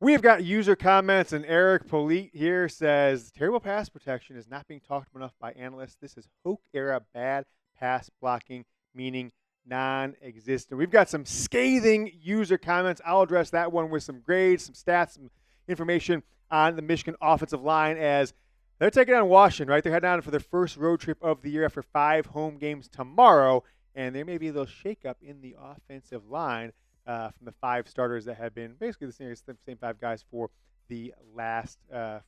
We've got user comments, and Eric Polite here says, terrible pass protection is not being talked enough by analysts. This is Hoke-era bad pass blocking, meaning non-existent. We've got some scathing user comments. I'll address that one with some grades, some stats, some information on the Michigan offensive line as they're taking on Washington, right? They're heading on for their first road trip of the year after 5 home games tomorrow, and there may be a little shakeup in the offensive line from the 5 starters that have been basically the same 5 guys for the last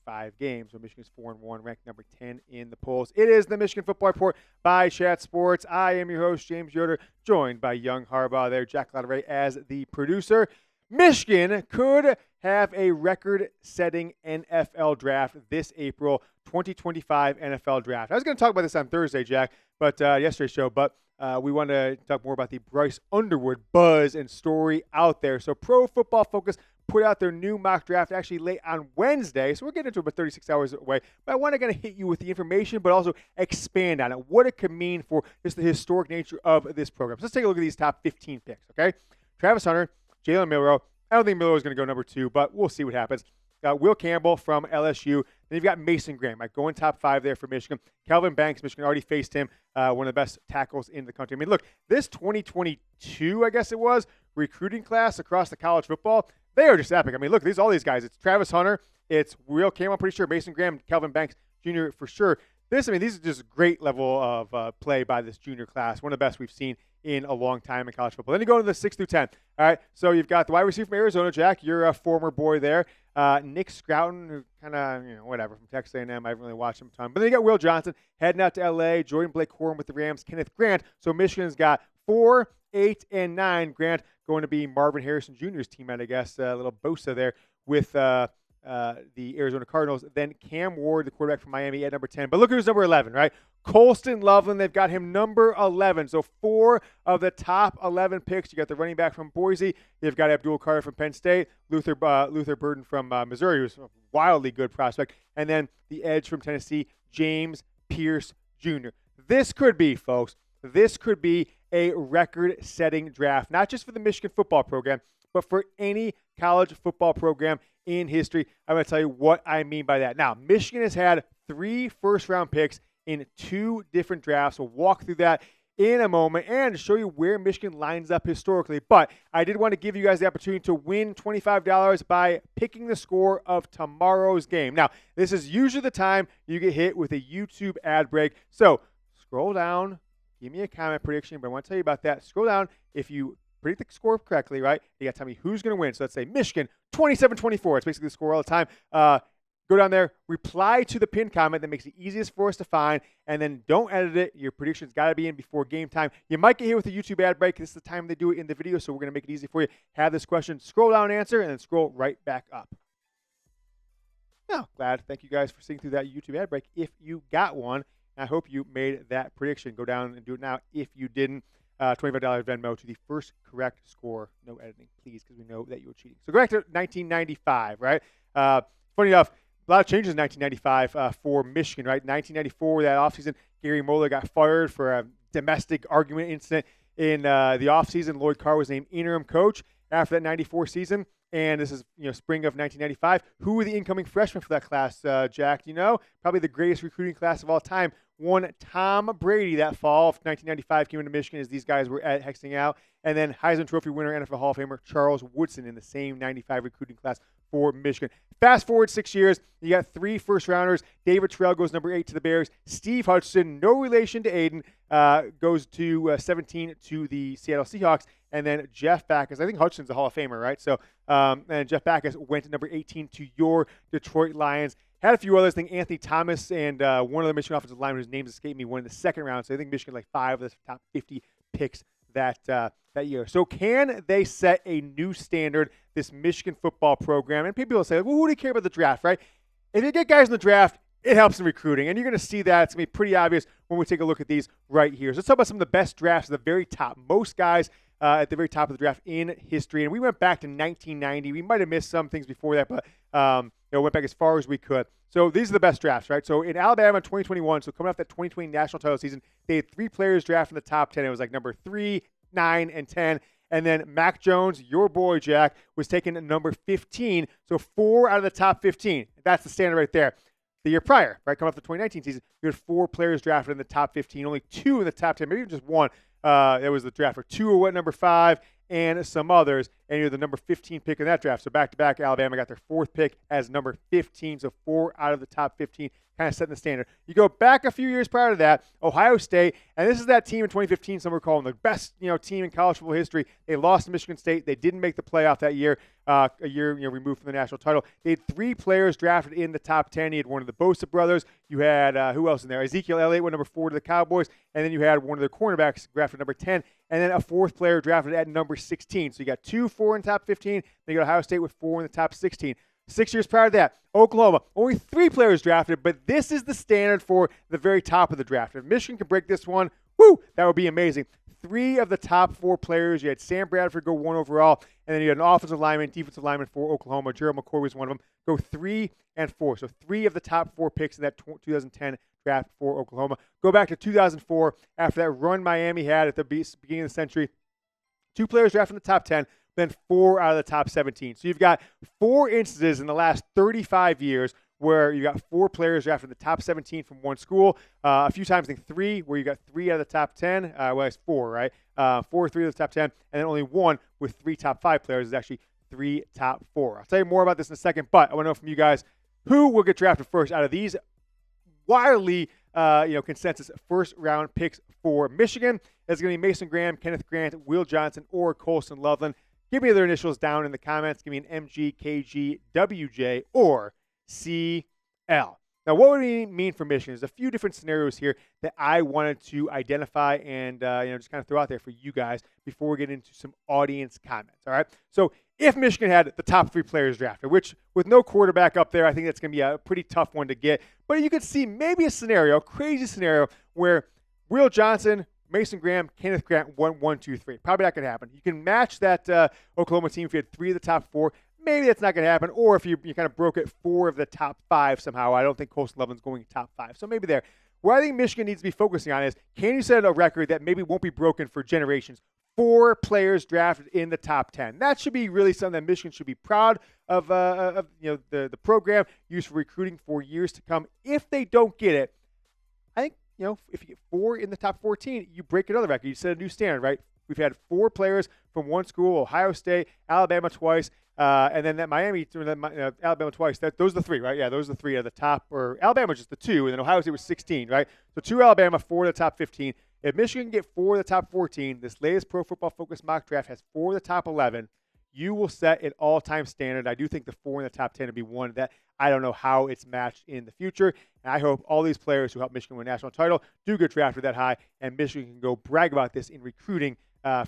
5 games. So Michigan's 4-1, ranked number 10 in the polls. It is the Michigan Football Report by Chat Sports. I am your host, James Yoder, joined by Young Harbaugh there, Jack Latteray as the producer. Michigan could have a record-setting NFL draft this April, 2025 NFL draft. I was going to talk about this on Thursday, Jack, but yesterday's show, but we want to talk more about the Bryce Underwood buzz and story out there. So Pro Football Focus put out their new mock draft actually late on Wednesday. So we're getting into about 36 hours away. But I want to kind of hit you with the information, but also expand on it, what it could mean for just the historic nature of this program. So let's take a look at these top 15 picks, okay? Travis Hunter, Jalen Milroe. I don't think Milroe is going to go number 2, but we'll see what happens. Will Campbell from LSU. Then you've got Mason Graham, right, going top 5 there for Michigan. Calvin Banks, Michigan already faced him, one of the best tackles in the country. I mean, look, this 2022, I guess it was, recruiting class across the college football, they are just epic. I mean, look, all these guys. It's Travis Hunter. It's Will Campbell, I'm pretty sure. Mason Graham, Calvin Banks Jr. for sure. These are just great level of play by this junior class. One of the best we've seen in a long time in college football. Then you go into the 6 through 10. All right, so you've got the wide receiver from Arizona, Jack. You're a former boy there. Nick Scrouton, who kind of, whatever, from Texas A&M. I haven't really watched him a ton. But then you got Will Johnson heading out to L.A., Jordan Blake Corum with the Rams, Kenneth Grant. So Michigan's got 4, 8, and 9. Grant going to be Marvin Harrison Jr.'s teammate, I guess. A little Bosa there with the Arizona Cardinals. Then Cam Ward, the quarterback from Miami, at number 10. But look who's number 11, right? Colston Loveland, they've got him number 11. So 4 of the top 11 picks. You got the running back from Boise. You've got Abdul Carter from Penn State. Luther Burden from Missouri, who's a wildly good prospect. And then the edge from Tennessee, James Pierce Jr. This could be, folks, a record-setting draft, not just for the Michigan football program, but for any college football program in history. I'm going to tell you what I mean by that. Now, Michigan has had 3 first-round picks in 2 different drafts. We'll walk through that in a moment and show you where Michigan lines up historically. But I did want to give you guys the opportunity to win $25 by picking the score of tomorrow's game. Now, this is usually the time you get hit with a YouTube ad break. So scroll down, give me a comment prediction, but I want to tell you about that. Scroll down. If you predict the score correctly, right, you got to tell me who's going to win. So let's say Michigan 27-24. It's basically the score all the time. Go down there, reply to the pinned comment that makes it easiest for us to find, and then don't edit it. Your prediction's got to be in before game time. You might get hit with a YouTube ad break. This is the time they do it in the video, so we're going to make it easy for you. Have this question, scroll down, answer, and then scroll right back up. Now, thank you guys for seeing through that YouTube ad break. If you got one, I hope you made that prediction. Go down and do it now. If you didn't, $25 Venmo to the first correct score. No editing, please, because we know that you were cheating. So go back to 1995, right? Funny enough, a lot of changes in 1995 for Michigan, right? 1994, that offseason, Gary Moeller got fired for a domestic argument incident in the offseason. Lloyd Carr was named interim coach after that 94 season. And this is, spring of 1995. Who were the incoming freshmen for that class, Jack? Do you know? Probably the greatest recruiting class of all time. One Tom Brady that fall of 1995 came into Michigan as these guys were hexing out. And then Heisman Trophy winner, NFL Hall of Famer Charles Woodson in the same 95 recruiting class for Michigan. Fast forward 6 years, you got 3 first-rounders. David Terrell goes number 8 to the Bears. Steve Hutchinson, no relation to Aiden, goes to 17 to the Seattle Seahawks. And then Jeff Backus, I think Hutchinson's a Hall of Famer, right? So, and Jeff Backus went to number 18 to your Detroit Lions. Had a few others. I think Anthony Thomas and one of the Michigan offensive linemen whose names escaped me won in the second round. So I think Michigan like 5 of the top 50 picks that year. So can they set a new standard, this Michigan football program? And people will say, well, who do you care about the draft, right? If you get guys in the draft, it helps in recruiting. And you're going to see that. It's going to be pretty obvious when we take a look at these right here. So let's talk about some of the best drafts at the very top. Most guys at the very top of the draft in history. And we went back to 1990. We might have missed some things before that, but went back as far as we could. So these are the best drafts, right? So in Alabama in 2021, so coming off that 2020 national title season, they had 3 players drafted in the top 10. It was like number 3, 9, and 10. And then Mac Jones, your boy Jack, was taken at number 15. So 4 out of the top 15. That's the standard right there. The year prior, right, coming off the 2019 season, you had 4 players drafted in the top 15, only 2 in the top 10, maybe even just 1. It was the draft for 2 were at number 5 and some others, and you're the number 15 pick in that draft. So back-to-back, Alabama got their 4th pick as number 15, so 4 out of the top 15, kind of setting the standard. You go back a few years prior to that, Ohio State, and this is that team in 2015, some were calling the best team in college football history. They lost to Michigan State. They didn't make the playoff that year, a year removed from the national title. They had 3 players drafted in the top 10. You had one of the Bosa brothers. You had, who else in there? Ezekiel Elliott went number 4 to the Cowboys, and then you had one of their cornerbacks drafted number 10, and then a 4th player drafted at number 16. So you got 2, 4 in the top 15. Then you got Ohio State with 4 in the top 16. 6 years prior to that, Oklahoma, only 3 players drafted, but this is the standard for the very top of the draft. If Michigan can break this one, woo, that would be amazing. 3 of the top 4 players. You had Sam Bradford go 1 overall, and then you had an offensive lineman, defensive lineman for Oklahoma. Gerald McCoy was one of them. Go 3 and 4. So 3 of the top 4 picks in that 2010 draft for Oklahoma. Go back to 2004, after that run Miami had at the beginning of the century. 2 players drafted in the top 10, then 4 out of the top 17. So you've got 4 instances in the last 35 years where you got 4 players drafted in the top 17 from one school. A few times, I think 3, where you got 3 out of the top 10. Well, it's 4, right? 4, 3 of the top 10, and then only 1 with 3 top 5 players is actually 3 top 4. I'll tell you more about this in a second, but I want to know from you guys who will get drafted first out of these wildly consensus first-round picks for Michigan. It's going to be Mason Graham, Kenneth Grant, Will Johnson, or Colson Loveland. Give me their initials down in the comments. Give me an MG, KG, WJ, or CL. Now, what would it mean for Michigan? There's a few different scenarios here that I wanted to identify and just kind of throw out there for you guys before we get into some audience comments. All right. So if Michigan had the top 3 players drafted, which with no quarterback up there, I think that's going to be a pretty tough one to get. But you could see maybe a crazy scenario where Will Johnson, Mason Graham, Kenneth Grant, 1, 2, 3. Probably not going to happen. You can match that Oklahoma team if you had 3 of the top 4. Maybe that's not going to happen. Or if you kind of broke it 4 of the top 5 somehow. I don't think Colson Loveland's going top 5. So maybe there. What I think Michigan needs to be focusing on is, can you set a record that maybe won't be broken for generations? 4 players drafted in the top 10. That should be really something that Michigan should be proud of the program used for recruiting for years to come. If they don't get it, I think, if you get 4 in the top 14, you break another record. You set a new standard, right? We've had 4 players from one school, Ohio State, Alabama twice, and then that Miami, Alabama twice. Those are the 3, right? Yeah, those are the 3 at the top. Or Alabama was just the 2, and then Ohio State was 16, right? So 2 Alabama, 4 of the top 15. If Michigan can get 4 of the top 14, this latest Pro Football Focus mock draft has 4 of the top 11. You will set an all-time standard. I do think the 4 in the top 10 would be one that I don't know how it's matched in the future. And I hope all these players who helped Michigan win a national title do get drafted that high, and Michigan can go brag about this in recruiting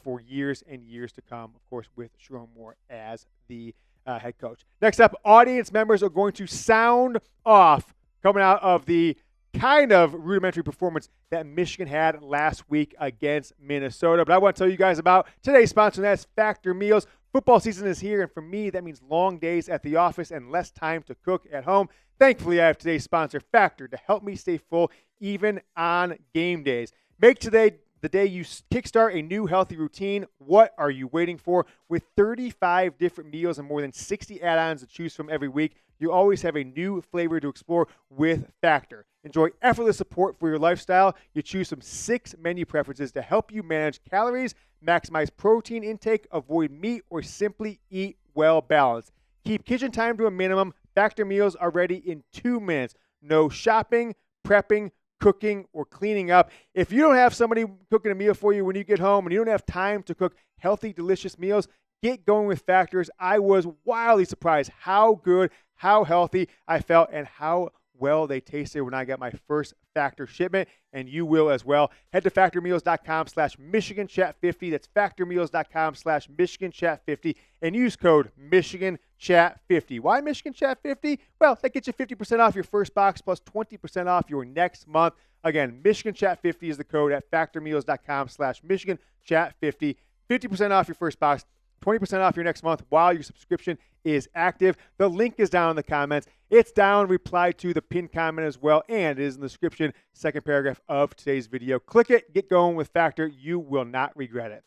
for years and years to come, of course, with Sharon Moore as the head coach. Next up, audience members are going to sound off coming out of the kind of rudimentary performance that Michigan had last week against Minnesota. But I want to tell you guys about today's sponsor, and that's Factor Meals. Football season is here, and for me, that means long days at the office and less time to cook at home. Thankfully, I have today's sponsor, Factor, to help me stay full even on game days. Make today the day you kickstart a new healthy routine. What are you waiting for? With 35 different meals and more than 60 add-ons to choose from every week, you always have a new flavor to explore with Factor. Enjoy effortless support for your lifestyle. You choose from 6 menu preferences to help you manage calories, maximize protein intake, avoid meat, or simply eat well balanced. Keep kitchen time to a minimum. Factor meals are ready in 2 minutes. No shopping, prepping, cooking, or cleaning up. If you don't have somebody cooking a meal for you when you get home and you don't have time to cook healthy, delicious meals, get going with Factors. I was wildly surprised how good, how healthy I felt, and how well they tasted when I got my first Factor shipment, and you will as well. Head to factormeals.com/MichiganChat50. That's factormeals.com/MichiganChat50 and use code MichiganChat50. Why MichiganChat50? Well, that gets you 50% off your first box plus 20% off your next month. Again, MichiganChat50 is the code at factormeals.com/MichiganChat50. 50% off your first box, 20% off your next month while your subscription is active. The link is down in the comments. It's down, reply to the pinned comment as well, and it is in the description, second paragraph of today's video. Click it, get going with Factor. You will not regret it.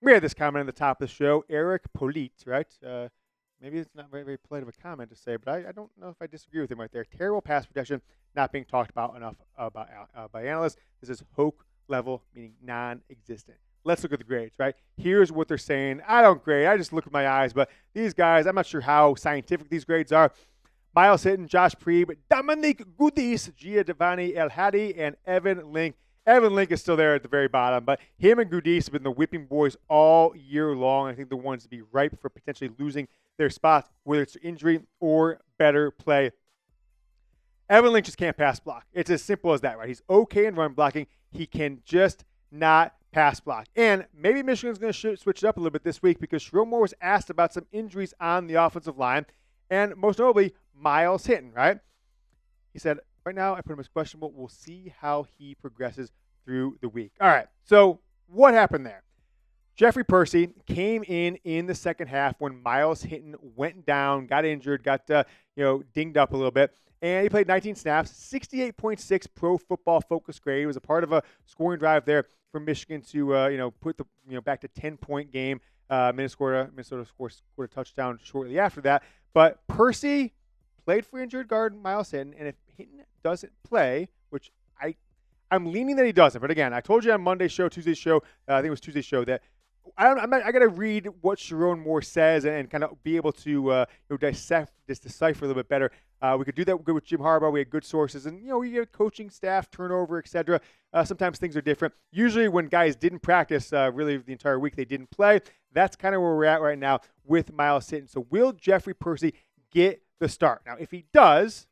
We had this comment on the top of the show. Eric Polite, right? Maybe it's not very, very polite of a comment to say, but I don't know if I disagree with him right there. Terrible pass protection, not being talked about enough by analysts. This is Hoke level, meaning non-existent. Let's look at the grades, right? Here's what they're saying. I don't grade. I just look with my eyes. But these guys, I'm not sure how scientific these grades are. Myles Hinton, Josh Preeb, Dominick Giudice, Giovanni El Hadi, and Evan Link. Evan Link is still there at the very bottom, but him and Giudice have been the whipping boys all year long. I think the ones to be ripe for potentially losing their spots, whether it's injury or better play. Evan Link just can't pass block. It's as simple as that, right? He's okay in run blocking. He can just not pass block. And maybe Michigan's going to switch it up a little bit this week because Sherrone Moore was asked about some injuries on the offensive line, and most notably, Myles Hinton, right? He said, right now, I put him as questionable. We'll see how he progresses through the week. All right, so what happened there? Jeffrey Percy came in the second half when Myles Hinton went down, got injured, got dinged up a little bit, and he played 19 snaps, 68.6 Pro Football Focus grade. He was a part of a scoring drive there for Michigan to put the back to 10-point game. Minnesota scored a touchdown shortly after that, but Percy played for injured guard Myles Hinton, and if Hinton doesn't play, which I'm leaning that he doesn't, but again, I told you on Monday's show, Tuesday's show, I think it was Tuesday's show, that I got to read what Sherrone Moore says and kind of be able to decipher a little bit better. We could do that good with Jim Harbaugh. We had good sources, and we get coaching staff turnover, etc. Sometimes things are different. Usually, when guys didn't practice really the entire week, they didn't play. That's kind of where we're at right now with Myles Hinton. So, will Jeffrey Percy get the start? Now, if he does,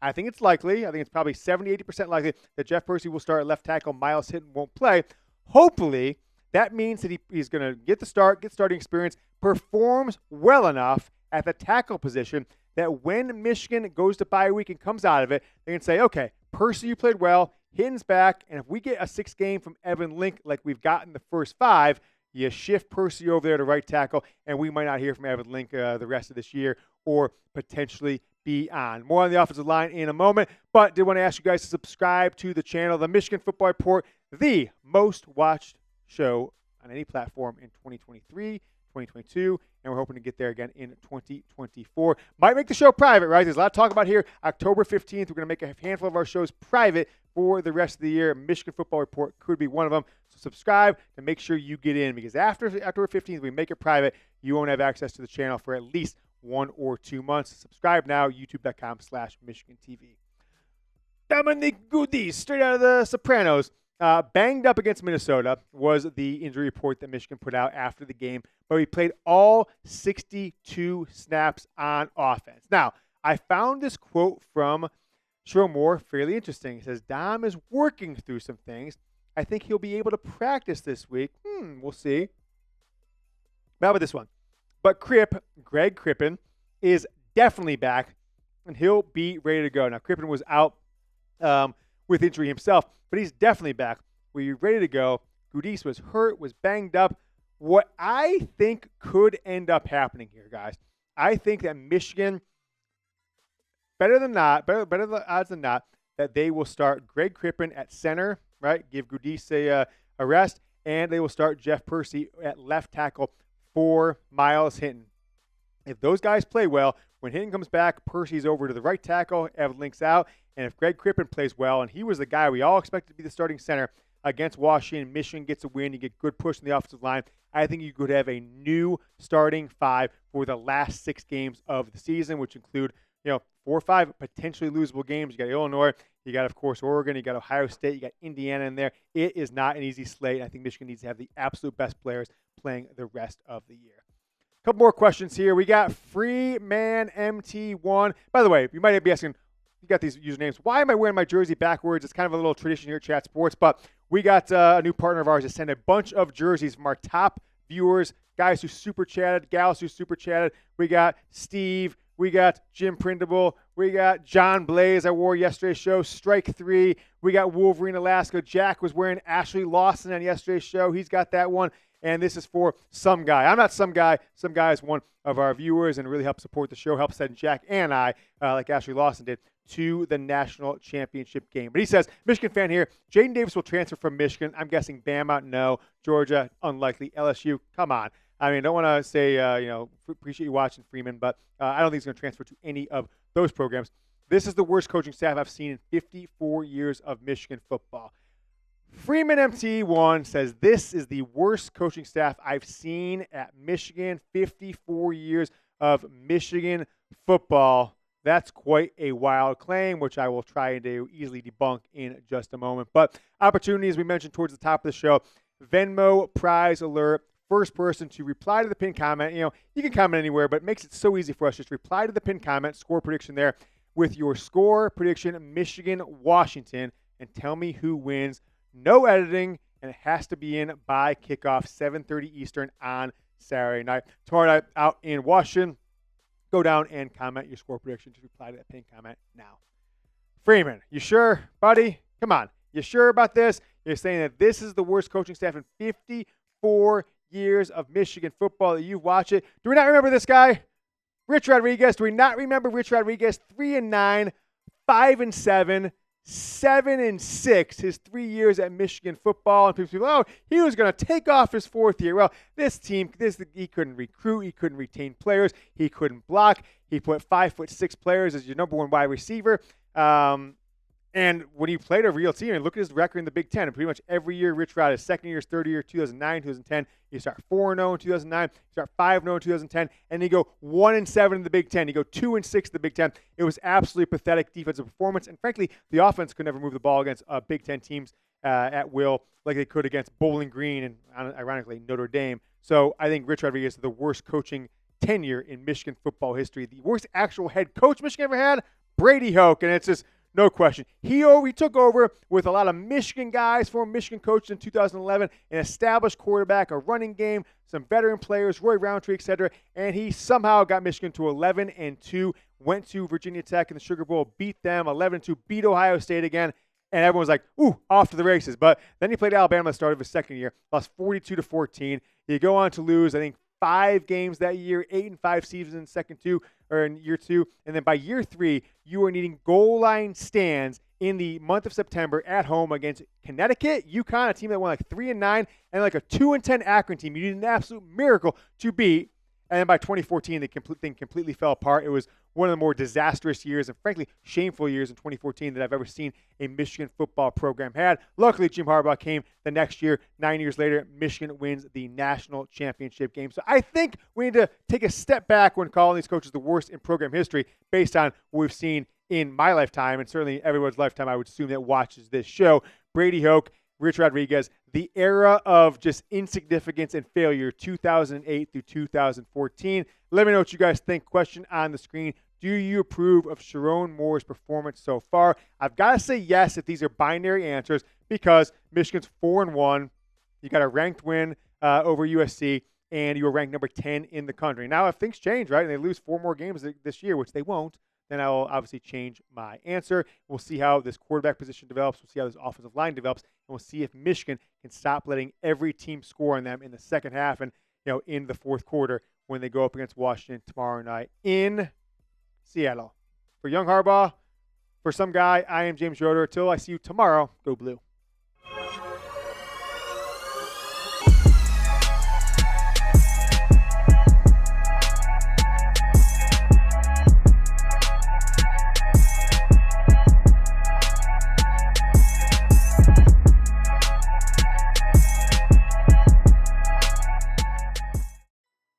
I think it's likely. I think it's probably 70-80% likely that Jeff Percy will start at left tackle. Myles Hinton won't play. Hopefully, that means that he's going to get the start, get starting experience, performs well enough at the tackle position that when Michigan goes to bye week and comes out of it, they can say, okay, Percy, you played well, Hinton's back, and if we get a 6 game from Evan Link like we've gotten the first 5, you shift Percy over there to right tackle, and we might not hear from Evan Link the rest of this year or potentially beyond. More on the offensive line in a moment, but did want to ask you guys to subscribe to the channel, the Michigan Football Report, the most watched show on any platform in 2023, 2022, and we're hoping to get there again in 2024. Might make the show private, right? There's a lot to talk about here. October 15th, we're going to make a handful of our shows private for the rest of the year. Michigan Football Report could be one of them. So subscribe to make sure you get in, because after October 15th, we make it private. You won't have access to the channel for at least 1 or 2 months. Subscribe now, youtube.com/Michigan TV. Dominick Giudice, straight out of The Sopranos. Banged up against Minnesota was the injury report that Michigan put out after the game, but he played all 62 snaps on offense. Now, I found this quote from Sherrone Moore fairly interesting. He says, Dom is working through some things. I think he'll be able to practice this week. We'll see. How about this one? But Greg Crippen, is definitely back, and he'll be ready to go. Now, Crippen was out with injury himself, but he's definitely back. We're ready to go. Giudice was hurt, was banged up. What I think could end up happening here, guys, I think that Michigan, better the odds than not, that they will start Greg Crippen at center, right? Give Giudice a rest, and they will start Jeff Percy at left tackle for Myles Hinton. If those guys play well, when Hinton comes back, Percy's over to the right tackle, Evan Link's out, and if Greg Crippen plays well, and he was the guy we all expected to be the starting center against Washington, Michigan gets a win, you get good push in the offensive line, I think you could have a new starting 5 for the last 6 games of the season, which include 4 or 5 potentially losable games. You got Illinois, you got, of course, Oregon, you got Ohio State, you got Indiana in there. It is not an easy slate. I think Michigan needs to have the absolute best players playing the rest of the year. A couple more questions here. We got Freeman MT1. By the way, you might be asking, you got these usernames. Why am I wearing my jersey backwards? It's kind of a little tradition here at Chat Sports, but we got a new partner of ours to send a bunch of jerseys from our top viewers, guys who super chatted, gals who super chatted. We got Steve. We got Jim Printable. We got John Blaze. I wore yesterday's show. Strike 3. We got Wolverine Alaska. Jack was wearing Ashley Lawson on yesterday's show. He's got that one. And this is for Some Guy. I'm not Some Guy. Some Guy is one of our viewers and really helps support the show, helps send Jack and I, like Ashley Lawson did, to the national championship game. But he says, Michigan fan here, Jaden Davis will transfer from Michigan. I'm guessing Bama, no. Georgia, unlikely. LSU, come on. I mean, I don't want to say, appreciate you watching, Freeman, but I don't think he's going to transfer to any of those programs. This is the worst coaching staff I've seen in 54 years of Michigan football. Freeman MT1 says this is the worst coaching staff I've seen at Michigan. 54 years of Michigan football. That's quite a wild claim, which I will try to easily debunk in just a moment. But opportunities we mentioned towards the top of the show. Venmo prize alert. First person to reply to the pinned comment. You can comment anywhere, but it makes it so easy for us. Just reply to the pinned comment, score prediction there with your score prediction, Michigan, Washington, and tell me who wins. No editing, and it has to be in by kickoff, 7:30 Eastern on Saturday night. Tomorrow night out in Washington. Go down and comment your score prediction. Just reply to that pinned comment now. Freeman, you sure, buddy? Come on. You sure about this? You're saying that this is the worst coaching staff in 54 years of Michigan football that you've watched it. Do we not remember this guy? Rich Rodriguez. Do we not remember Rich Rodriguez? 3-9, 5-7, 7-6 his 3 years at Michigan football. And people, he was going to take off his fourth year. Well, this team, he couldn't recruit. He couldn't retain players. He couldn't block. He put 5'6" players as your number one wide receiver. And when he played a real team, and look at his record in the Big Ten, and pretty much every year, Rich Rod, his second year, his third year, 2009, 2010, you start 4-0 in 2009, you start 5-0 in 2010, and you go 1-7 in the Big Ten. You go 2-6 in the Big Ten. It was absolutely pathetic defensive performance, and frankly, the offense could never move the ball against Big Ten teams at will like they could against Bowling Green and, ironically, Notre Dame. So I think Rich Rodriguez is the worst coaching tenure in Michigan football history. The worst actual head coach Michigan ever had, Brady Hoke, and it's just no question. He took over with a lot of Michigan guys, former Michigan coaches in 2011, an established quarterback, a running game, some veteran players, Roy Roundtree, etc. And he somehow got Michigan to 11-2, went to Virginia Tech in the Sugar Bowl, beat them, 11-2, beat Ohio State again. And everyone was like, ooh, off to the races. But then he played Alabama at the start of his second year, lost 42-14. He go on to lose, I think, 5 games that year, 8-5 seasons in year two. And then by year 3, you are needing goal line stands in the month of September at home against Connecticut, UConn, a team that won like 3-9, and like a 2-10 Akron team. You need an absolute miracle to beat. And then by 2014, the thing completely fell apart. It was one of the more disastrous years and, frankly, shameful years in 2014 that I've ever seen a Michigan football program had. Luckily, Jim Harbaugh came the next year. 9 years later, Michigan wins the national championship game. So I think we need to take a step back when calling these coaches the worst in program history based on what we've seen in my lifetime and certainly everyone's lifetime, I would assume, that watches this show. Brady Hoke, Rich Rodriguez, the era of just insignificance and failure, 2008 through 2014. Let me know what you guys think. Question on the screen. Do you approve of Sharon Moore's performance so far? I've got to say yes if these are binary answers because Michigan's 4-1. You got a ranked win over USC, and you were ranked number 10 in the country. Now, if things change, right, and they lose 4 more games this year, which they won't, then I will obviously change my answer. We'll see how this quarterback position develops. We'll see how this offensive line develops. And we'll see if Michigan can stop letting every team score on them in the second half and, in the fourth quarter when they go up against Washington tomorrow night in Seattle. For young Harbaugh, for some guy, I am James Yoder. Till I see you tomorrow, go Blue.